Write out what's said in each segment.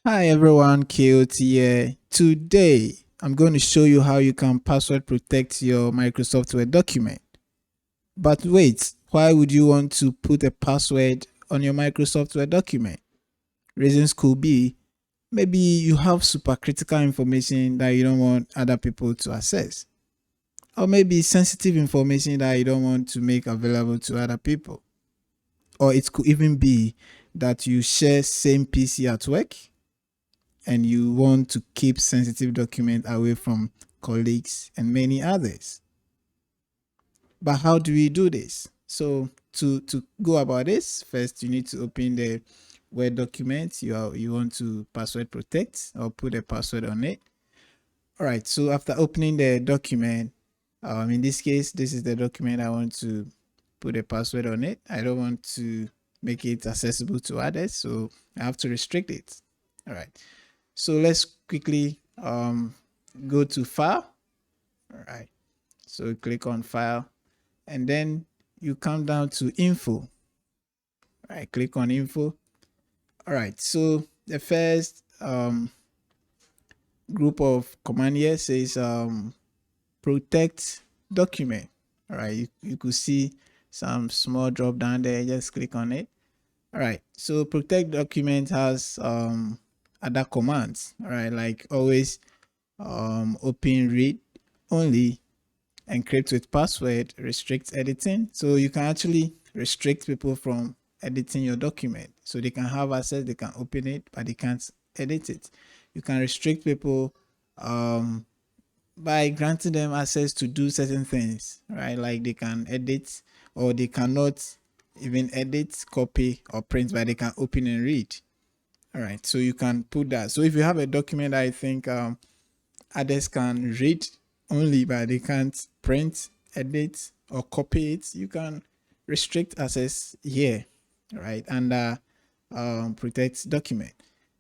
Hi everyone, KOT here. Today, I'm going to show you how you can password protect your Microsoft Word document. But wait, why would you want to put a password on your Microsoft Word document? Reasons could be maybe you have super critical information that you don't want other people to access, or maybe sensitive information that you don't want to make available to other people. Or it could even be that you share same PC at work and you want to keep sensitive documents away from colleagues and many others. But how do we do this? So to go about this, first you need to open the Word document you want to password protect or put a password on it. All right. So after opening the document, in this case, this is the document I want to put a password on it. I don't want to make it accessible to others, so I have to restrict it. All right. So let's quickly go to file. All right. So click on file and then you come down to info. All right. Click on info. All right. So the first group of command here says protect document. All right. You could see some small drop down there. Just click on it. All right. So protect document has other commands. All right. Like always open read only, encrypt with password, restrict editing. So you can actually restrict people from editing your document. So they can have access, they can open it, but they can't edit it. You can restrict people by granting them access to do certain things, right? Like they can edit or they cannot even edit, copy, or print, but they can open and read. All right, so you can put that. So if you have a document that I think others can read only, but they can't print, edit, or copy it, you can restrict access here, right? Under protect document.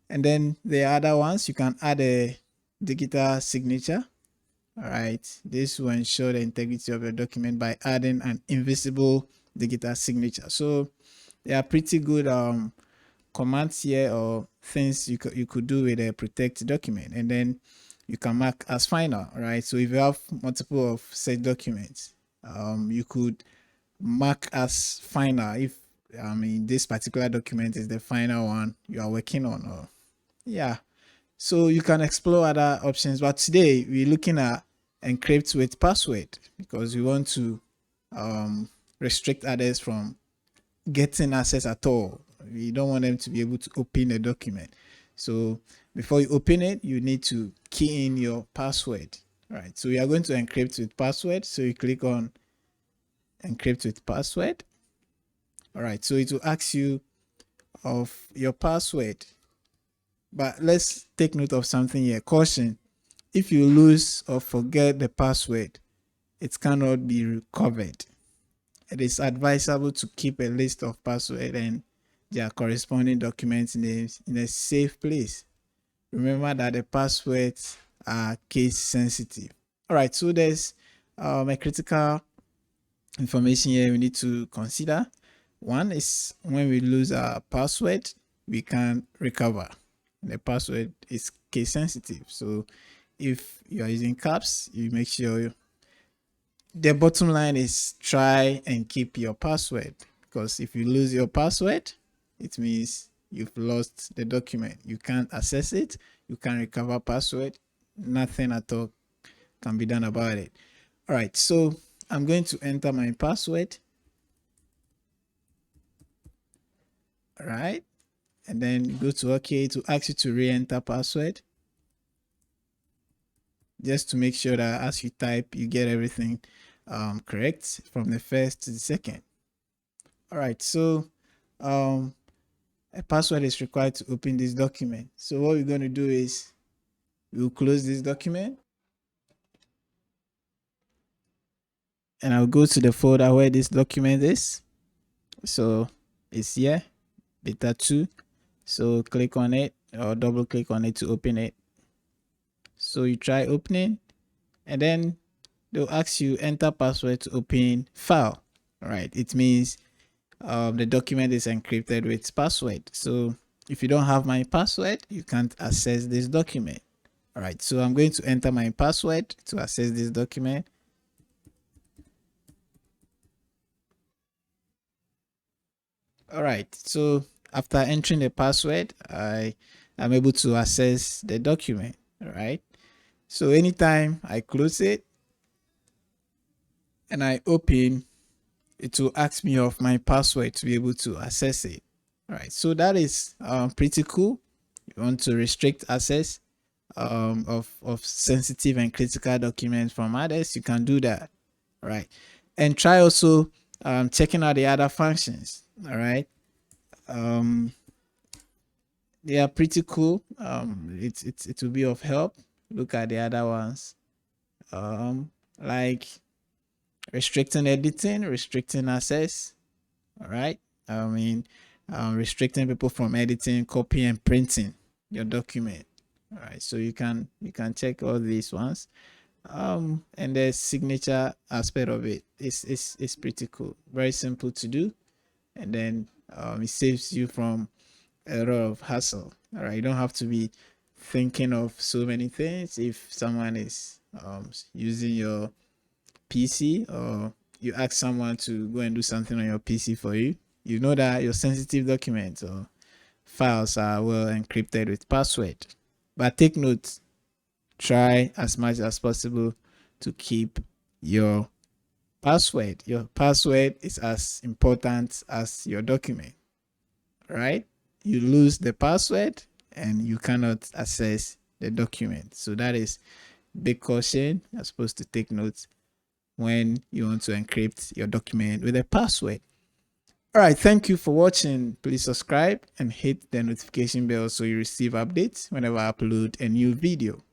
And then the other ones, you can add a digital signature. All right, this will ensure the integrity of your document by adding an invisible digital signature. So they are pretty good commands here or things you could do with a protect document, and then you can mark as final, right? So if you have multiple of such documents, you could mark as final if this particular document is the final one you are working on, or yeah. So you can explore other options, but today we're looking at encrypt with password because we want to restrict others from getting access at all. We don't want them to be able to open a document. So before you open it, you need to key in your password. All right. So we are going to encrypt with password. So you click on encrypt with password. All right. So it will ask you of your password. But let's take note of something here. Caution. If you lose or forget the password, it cannot be recovered. It is advisable to keep a list of passwords and their corresponding documents in a safe place. Remember that the passwords are case sensitive. All right, so there's a critical information here we need to consider. One is when we lose our password, we can recover. The password is case sensitive. So if you are using caps, you make sure the bottom line is try and keep your password, because if you lose your password, it means you've lost the document. You can't access it. You can't recover password. Nothing at all can be done about it. All right, so I'm going to enter my password. All right, and then go to OK to ask you to re-enter password, just to make sure that as you type, you get everything correct from the first to the second. All right, so a password is required to open this document. So what we're going to do is we'll close this document and I'll go to the folder where this document is. So it's here, beta 2. So click on it or double click on it to open it. So you try opening and then they'll ask you enter password to open file. All right, it means the document is encrypted with password. So If you don't have my password, you can't access this document. All right, so I'm going to enter my password to access this document. All right, so after entering the password, I am able to access the document. All right, so anytime I close it and I open, it will ask me of my password to be able to access it. All right, so that is pretty cool. You want to restrict access of sensitive and critical documents from others, you can do that. All right, and try also checking out the other functions. All right, they are pretty cool. It will be of help. Look at the other ones, like restricting editing, restricting access. All right, I mean, restricting people from editing, copying, and printing your document. All right, so you can check all these ones. And the signature aspect of it is pretty cool. Very simple to do, and then it saves you from a lot of hassle. All right, you don't have to be thinking of so many things if someone is using your PC, or you ask someone to go and do something on your PC for you. You know that your sensitive documents or files are well encrypted with password. But take note, try as much as possible to keep your password. Your password is as important as your document, right? You lose the password and you cannot access the document. So that is big caution. You're supposed to take notes when you want to encrypt your document with a password. All right, thank you for watching. Please subscribe and hit the notification bell so you receive updates whenever I upload a new video.